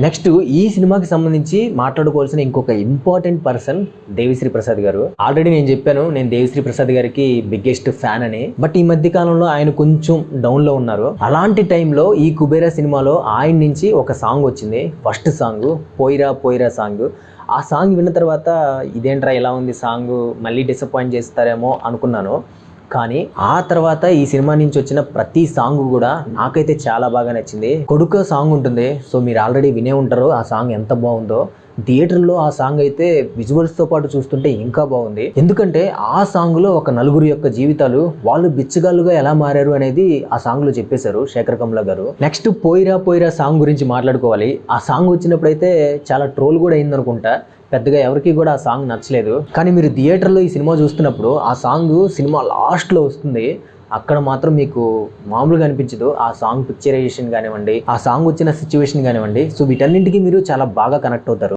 Next ఈ సినిమాకి సంబంధించి మాట్లాడుకోవాల్సిన ఇంకొక ఇంపార్టెంట్ పర్సన్ దేవిశ్రీ ప్రసాద్ గారు. ఆల్రెడీ నేను చెప్పాను నేను దేవిశ్రీ ప్రసాద్ గారికి బిగ్గెస్ట్ ఫ్యాన్ అని. బట్ ఈ మధ్య కాలంలో ఆయన కొంచెం డౌన్ లో ఉన్నారు. అలాంటి టైంలో ఈ కుబేరా సినిమాలో ఆయన నుంచి ఒక సాంగ్ వచ్చింది. ఫస్ట్ సాంగ్ పోయిరా పోయిరా సాంగ్. ఆ సాంగ్ విన్న తర్వాత ఇదేంట్రా ఎలా ఉంది సాంగ్, మళ్ళీ డిసప్పాయింట్ చేస్తారేమో అనుకున్నాను. కానీ ఆ తర్వాత ఈ సినిమా నుంచి వచ్చిన ప్రతి సాంగ్ కూడా నాకైతే చాలా బాగా నచ్చింది. కొడుకు సాంగ్ ఉంటుంది, సో మీరు ఆల్రెడీ వినే ఉంటారు ఆ సాంగ్ ఎంత బాగుందో. థియేటర్లో ఆ సాంగ్ అయితే విజువల్స్తో పాటు చూస్తుంటే ఇంకా బాగుంది. ఎందుకంటే ఆ సాంగ్లో ఒక నలుగురు యొక్క జీవితాలు వాళ్ళు బిచ్చగాళ్ళుగా ఎలా మారారు అనేది ఆ సాంగ్లో చెప్పేశారు శేఖర్ కమ్లా గారు. నెక్స్ట్ పోయిరా పోయిరా సాంగ్ గురించి మాట్లాడుకోవాలి. ఆ సాంగ్ వచ్చినప్పుడైతే చాలా ట్రోల్ కూడా అయిందనుకుంటా. పెద్దగా ఎవరికి కూడా ఆ సాంగ్ నచ్చలేదు. కానీ మీరు థియేటర్లో ఈ సినిమా చూస్తున్నప్పుడు ఆ సాంగ్ సినిమా లాస్ట్లో వస్తుంది, అక్కడ మాత్రం మీకు మామూలుగా అనిపించదు. ఆ సాంగ్ పిక్చరైజేషన్ కానివ్వండి, ఆ సాంగ్ వచ్చిన సిచ్యువేషన్ కానివ్వండి, సో వీటన్నింటికి మీరు చాలా బాగా కనెక్ట్ అవుతారు.